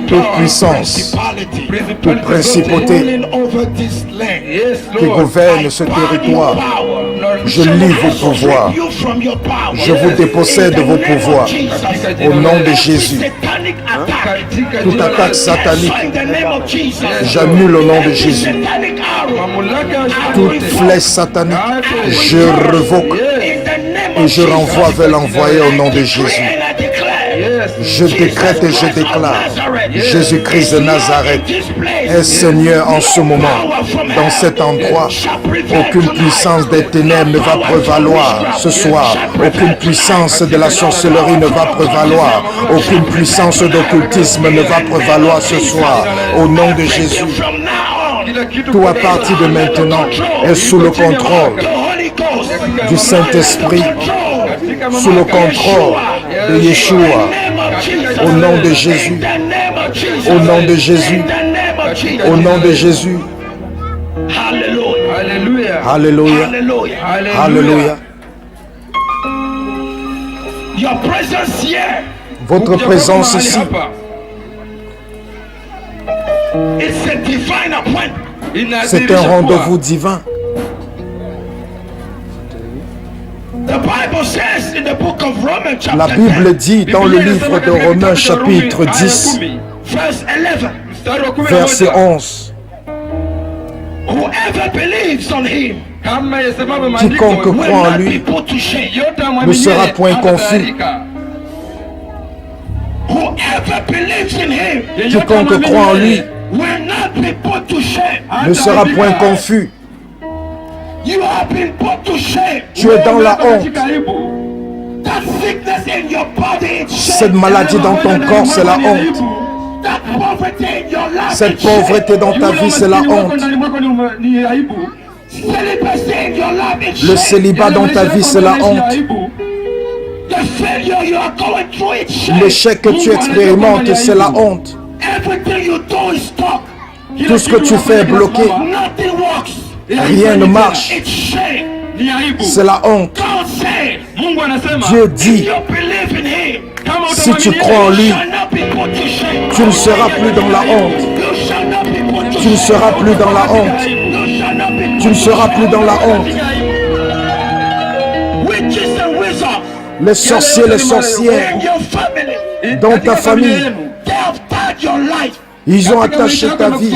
toute puissance, toute principauté qui gouverne ce territoire, je lis vos pouvoirs. Je vous dépossède de vos pouvoirs au nom de Jésus. Toute attaque satanique, j'annule au nom de Jésus. Toute flèche satanique, je revoque et je renvoie vers l'envoyé au nom de Jésus. Je décrète et je déclare, Jésus-Christ de Nazareth est Seigneur en ce moment. Dans cet endroit, aucune puissance des ténèbres ne va prévaloir ce soir. Aucune puissance de la sorcellerie ne va prévaloir. Aucune puissance d'occultisme ne va prévaloir ce soir. Au nom de Jésus, tout à partir de maintenant est sous le contrôle du Saint-Esprit, sous le contrôle de Yeshua. Au nom de Jésus, au nom de Jésus, au nom de Jésus. Alléluia, alléluia, alléluia. Votre présence ici, c'est un rendez-vous divin. La Bible dit dans le livre de Romains chapitre 10, verset 11, quiconque croit en lui ne sera point confus. Quiconque croit en lui ne sera point confus. Tu es dans la honte. Cette maladie dans ton corps, c'est la honte. Cette pauvreté dans ta vie, c'est la honte. Le célibat dans ta vie, c'est la honte. L'échec que tu expérimentes, c'est la honte. Tout ce que tu fais est bloqué. Rien ne marche. C'est la honte. Dieu dit, si tu crois en lui, tu ne seras plus dans la honte. Tu ne seras plus dans la honte. Tu ne seras plus dans la honte. Les sorciers, les sorcières dans ta famille, ils ont attaché ta vie.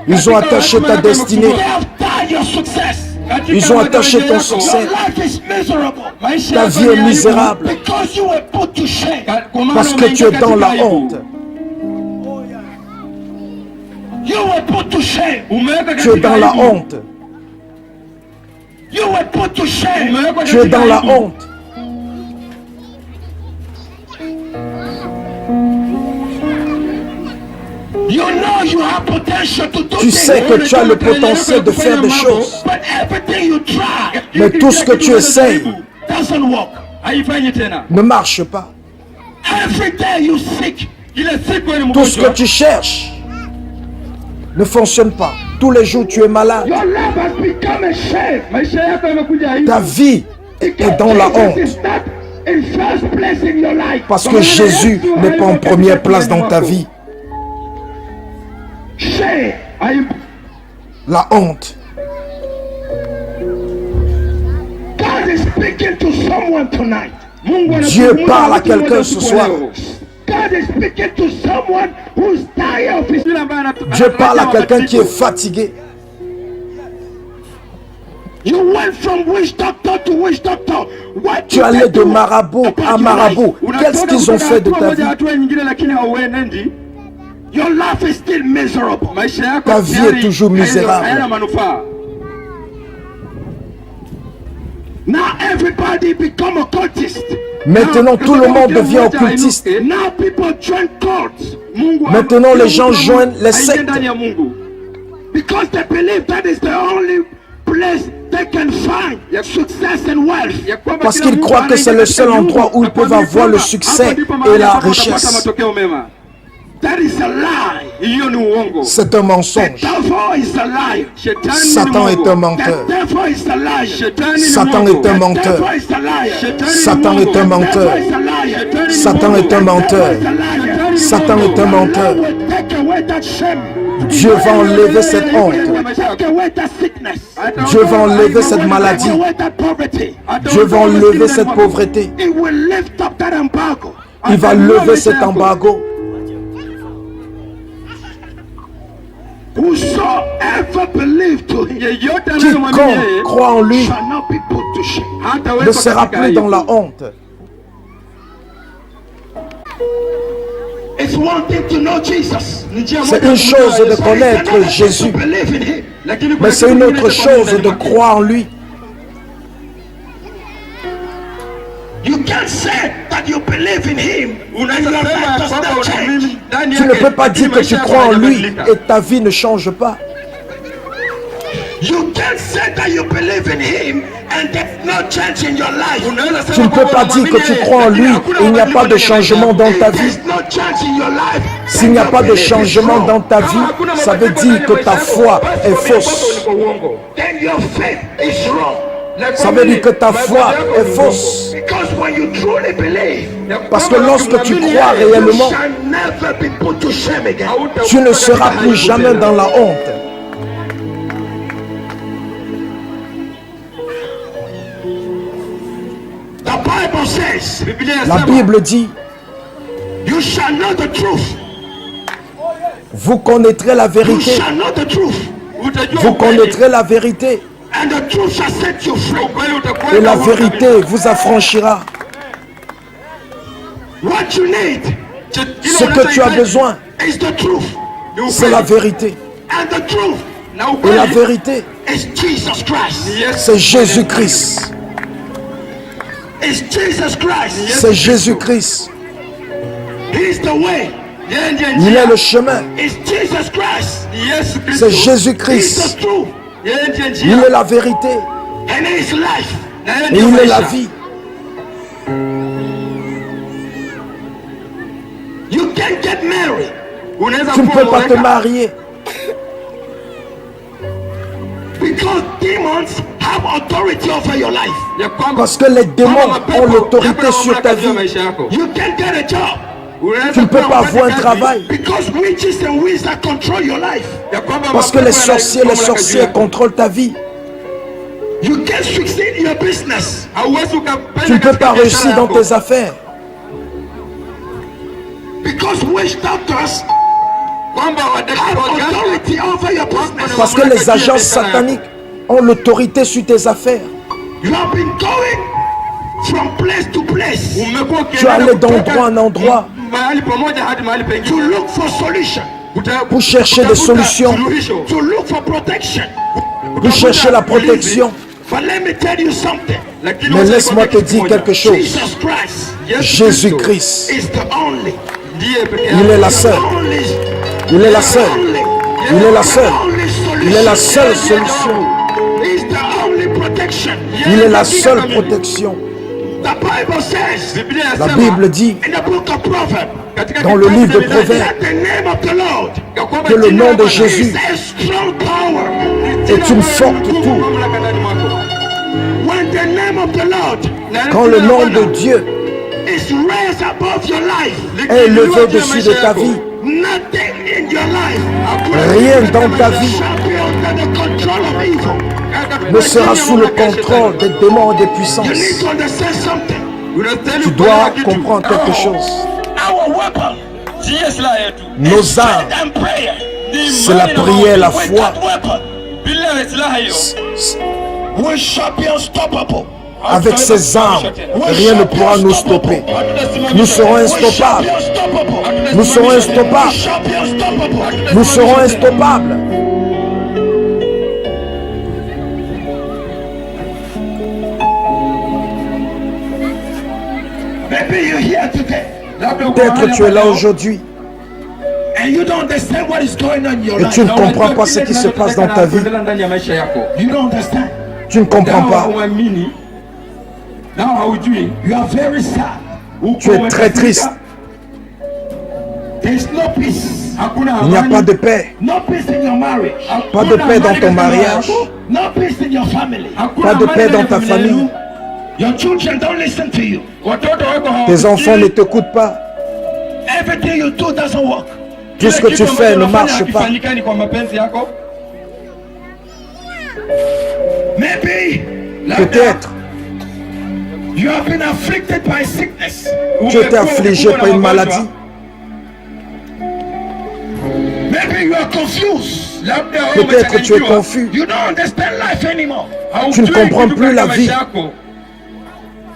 Ils ont attaché ta destinée. Ils ont attaché ton succès. Ta vie est misérable parce que tu es dans la honte. Tu es dans la honte. Tu es dans la honte. Tu sais que tu as le potentiel de faire des choses, mais tout ce que tu essayes ne marche pas. Tout ce que tu cherches ne fonctionne pas. Tous les jours tu es malade. Ta vie est dans la honte parce que Jésus n'est pas en première place dans ta vie. La honte. Dieu parle à quelqu'un ce soir. Dieu parle à quelqu'un qui est fatigué. Tu allais de marabout à marabout. Qu'est-ce qu'ils ont fait de ta vie? Ta vie est toujours misérable. Maintenant, tout le monde devient occultiste. Maintenant, les gens joignent les sectes. Parce qu'ils croient que c'est le seul endroit où ils peuvent avoir le succès et la richesse. C'est un mensonge. Satan est un menteur. Satan est un menteur. Satan est un menteur. Satan est un menteur. Satan est un menteur. Dieu va enlever cette honte. Dieu va enlever cette maladie. Dieu va enlever cette pauvreté. Il va lever cet embargo. Quiconque croit en lui ne sera plus dans la honte. C'est une chose de connaître Jésus, mais c'est une autre chose de croire en lui. Tu ne peux pas dire que tu crois en lui et ta vie ne change pas. Tu ne peux pas dire que tu crois en lui et il n'y a pas de changement dans ta vie. S'il n'y a pas de changement dans ta vie, ça veut dire que ta foi est fausse. Ça veut dire que ta foi est fausse. Parce que lorsque tu crois réellement, tu ne seras plus jamais dans la honte. La Bible dit, vous connaîtrez la vérité. Vous connaîtrez la vérité. Et la vérité vous affranchira. Ce que tu as besoin, c'est la vérité. Et la vérité, c'est Jésus-Christ. C'est Jésus-Christ. Il est le chemin. C'est Jésus-Christ. Il est la vérité. Et il est la vie. Tu ne peux pas te marier. Parce que les démons ont l'autorité sur ta vie. Tu ne peux pas avoir un travail. Parce que les sorciers contrôlent ta vie. Tu ne peux pas réussir dans tes affaires. Parce que les agences sataniques ont l'autorité sur tes affaires. Tu es allé d'endroit en endroit pour chercher des solutions, pour chercher la protection. Mais laisse-moi te dire quelque chose. Jésus-Christ, il est la seule. Il est la seule. Il est la seule. Il est la seule solution. Il est la seule protection. La Bible dit dans le livre de Proverbes que le nom de Jésus est une forte tour. Quand le nom de Dieu est élevé au-dessus de ta vie, rien dans ta vie ne sera sous le contrôle des démons et des puissances. Tu dois comprendre quelque chose. Nos armes, c'est la prière, la foi. Avec ces armes, rien ne pourra nous stopper. Nous serons instoppables. Nous serons instoppables. Nous serons instoppables. Peut-être tu es là aujourd'hui et tu ne comprends pas ce qui se passe dans ta vie. Tu ne comprends pas. Tu es très triste. Il n'y a pas de paix. Pas de paix dans ton mariage. Pas de paix dans ta famille. Your children don't listen to you. Tes enfants ne t'écoutent pas. Everything you do doesn't work. Tout ce que tu fais ne marche pas. Maybe, peut-être, you have been afflicted by sickness. Tu es affligé par une maladie. Maybe you are confused. Peut-être tu es confus. You don't understand life anymore. Tu ne comprends plus la vie.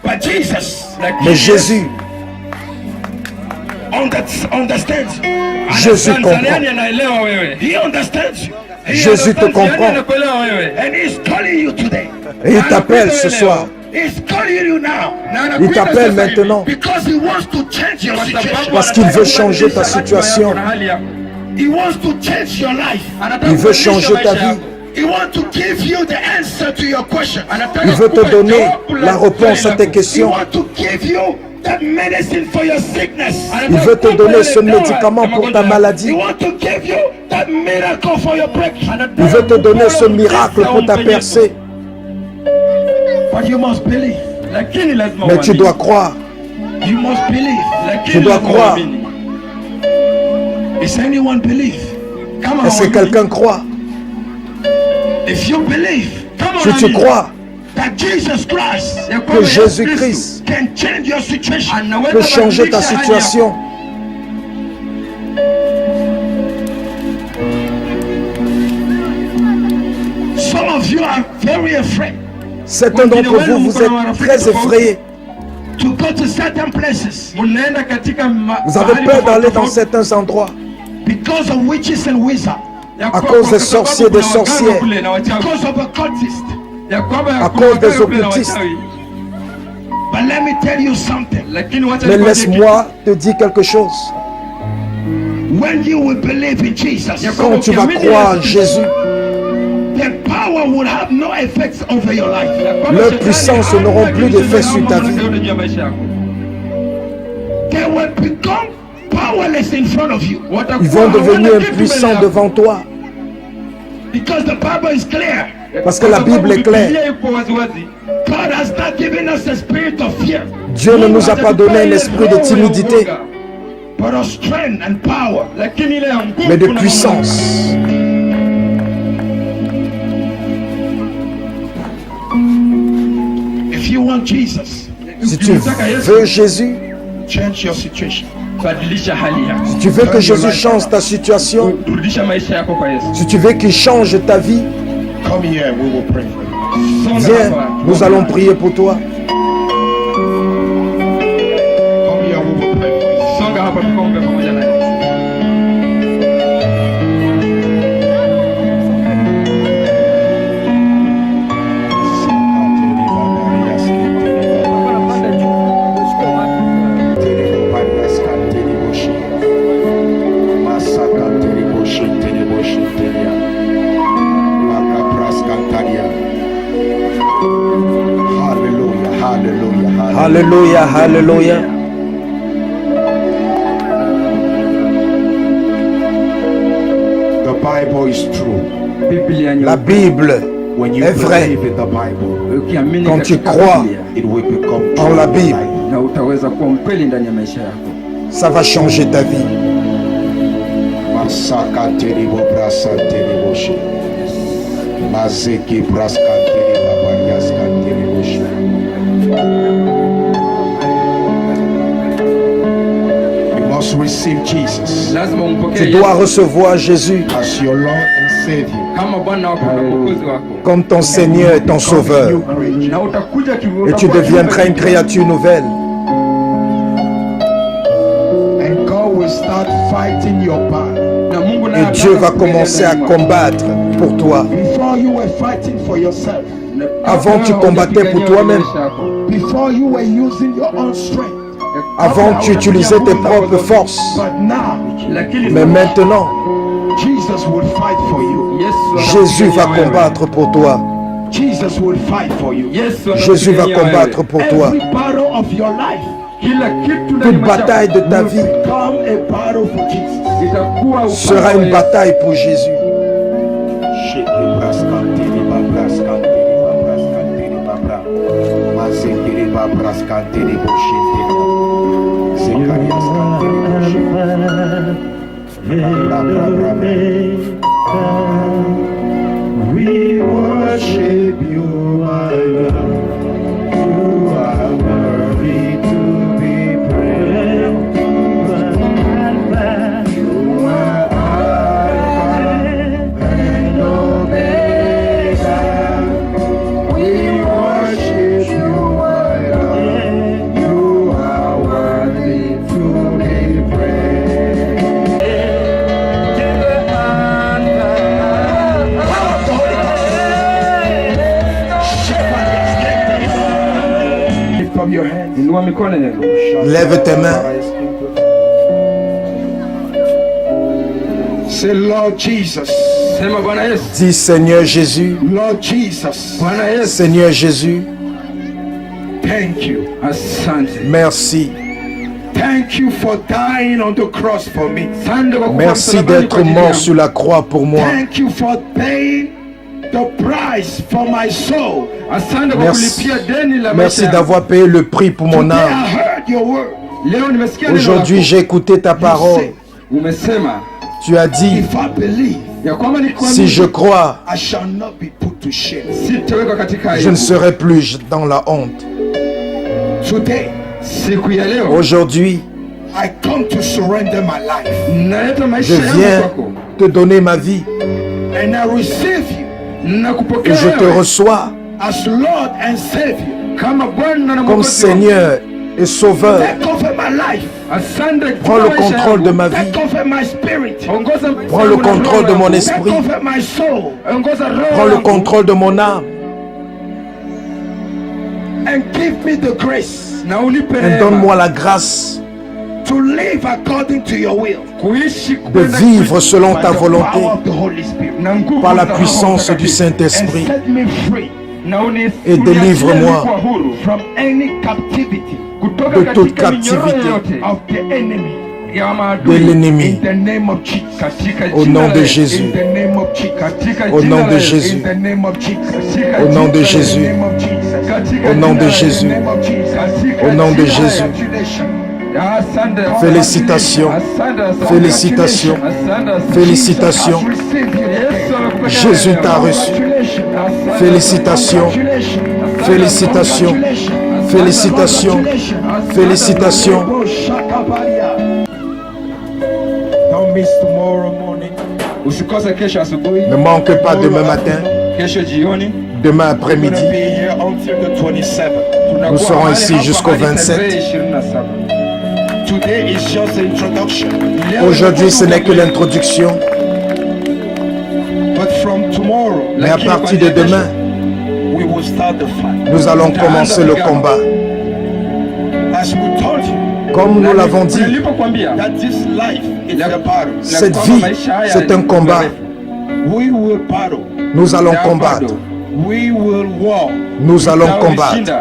But Jesus, mais Jésus understands. Jésus comprend. He understands you. Jésus te comprend. And he's calling you today. Et il t'appelle ce soir. He's calling you now. Il t'appelle maintenant. Because he wants to change your situation. Parce qu'il veut changer ta situation. He wants to change your life. Il veut changer ta vie. He wants to give you the answer to your question. Il veut te donner la réponse à tes questions. He wants to give you the medicine for your sickness. Il veut te donner ce médicament pour ta maladie. He wants to give you the miracle for your breakthrough. Il veut te donner ce miracle pour ta percée. But you must believe. Mais tu dois croire. You must believe. Tu dois croire. Is anyone believe? Est-ce que quelqu'un croit? If you believe, si tu crois que Jésus-Christ peut changer ta situation, certains d'entre vous, vous êtes très effrayés. Vous avez peur d'aller dans certains endroits à cause des sorciers, des sorcières, à cause des occultistes. Mais laisse-moi te dire quelque chose. Quand tu vas croire en Jésus, leurs puissances n'auront plus d'effet sur ta vie. Ils vont devenir impuissants devant toi. Parce que la Bible est claire. Dieu ne nous a pas donné un esprit de timidité, mais de puissance. Si tu veux Jésus, si tu veux que Jésus change ta situation, si tu veux qu'il change ta vie, viens, nous allons prier pour toi. Alléluia, alléluia. The Bible is true. La Bible est vraie. Quand tu crois en la Bible, ça va changer ta vie. Receive Jesus. Tu dois recevoir Jésus comme ton Seigneur et ton Sauveur. Et tu deviendras une créature nouvelle. Et Dieu va commencer à combattre pour toi. Avant, tu combattais pour toi-même. Avant, tu utilisais tes propres forces. Mais maintenant, Jésus va combattre pour toi. Jésus va combattre pour toi. Toute bataille de ta vie sera une bataille pour Jésus. We worship you, my Lord. You are worthy to be praised. You are Alpha and Omega. We worship you, my Lord. You are worthy to be praised. Your hands. Lève tes mains. Say Lord Jesus. Dis Seigneur Jésus. Lord Jesus. Seigneur Jésus. Thank you. Merci. Thank you for dying on the cross for me. Merci d'être mort sur la croix pour moi. Thank you for paying the price for my soul. Merci d'avoir payé le prix pour mon âme. Aujourd'hui, j'ai écouté ta parole. Tu as dit, si je crois, je ne serai plus dans la honte. Aujourd'hui, je viens te donner ma vie. Et je te reçois comme Seigneur et Sauveur. Prends le contrôle de ma vie. Prends le contrôle de mon esprit. Prends le contrôle de mon âme. Et donne-moi la grâce de vivre selon ta volonté par la puissance du Saint-Esprit. Et délivre-moi de toute captivité de l'ennemi. Au nom de Jésus. Au nom de Jésus. Au nom de Jésus. Au nom de Jésus. Au nom de Jésus. Félicitations, félicitations, félicitations. Jésus t'a reçu. Félicitations, félicitations, félicitations, félicitations. Ne manque pas demain matin, demain après-midi. Nous serons ici jusqu'au 27. Aujourd'hui, ce n'est que l'introduction. Mais à partir de demain, nous allons commencer le combat. Comme nous l'avons dit, cette vie, c'est un combat. Nous allons combattre. Nous allons combattre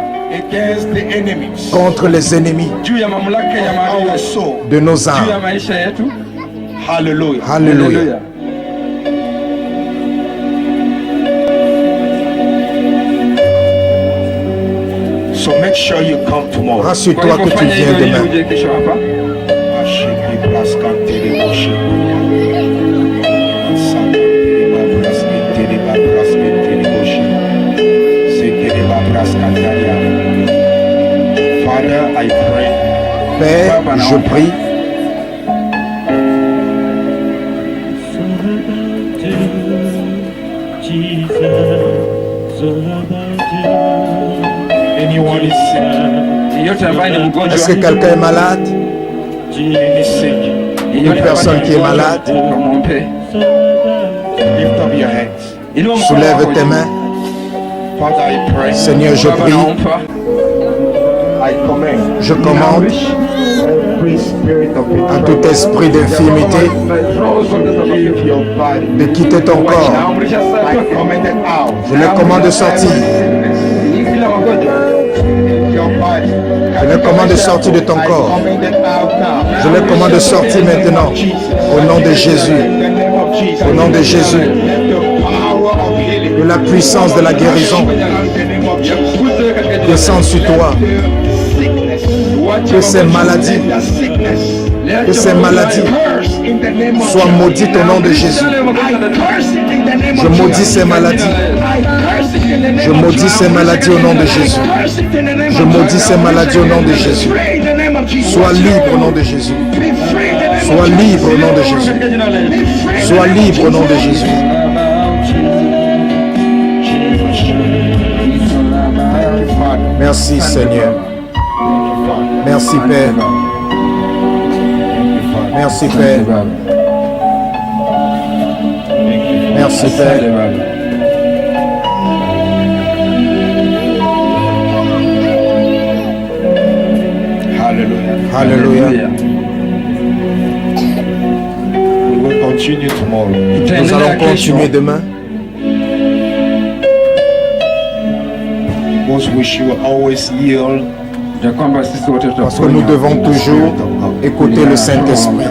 contre les ennemis de nos âmes. Alléluia. Alléluia. So make sure you come tomorrow. Rassure-toi que tu viens demain. Father, I pray. Père, je prie. Est-ce que quelqu'un est malade? Une personne qui est malade? Soulève tes mains. Seigneur, je prie. Je commande à tout esprit d'infirmité de quitter ton corps. Je le commande de sortir. Je le commande de sortir de ton corps. Je le commande de sortir maintenant. Au nom de Jésus. Au nom de Jésus. Que la puissance de la guérison descende sur toi. Que ces maladies soient maudites au nom de Jésus. Je maudis ces maladies. Je maudis ces maladies au nom de Jésus. Je maudis ces maladies au nom de Jésus. Sois libre au nom de Jésus. Sois libre au nom de Jésus. Sois libre au nom de Jésus. Merci Seigneur. Merci Père. Merci Père. Merci Père. Alléluia. Nous allons continuer demain. Parce que nous devons toujours écouter le Saint-Esprit.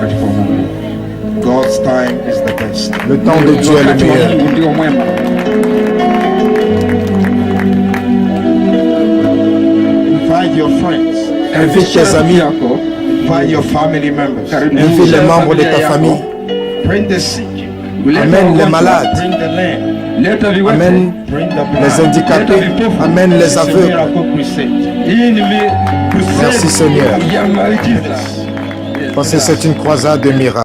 Le temps de Dieu est le meilleur. Invite tes amis. Invite les membres de ta famille. Amène les malades. Amène les handicapés. Amène les aveugles. Merci Seigneur. Parce que c'est une croisade de miracles.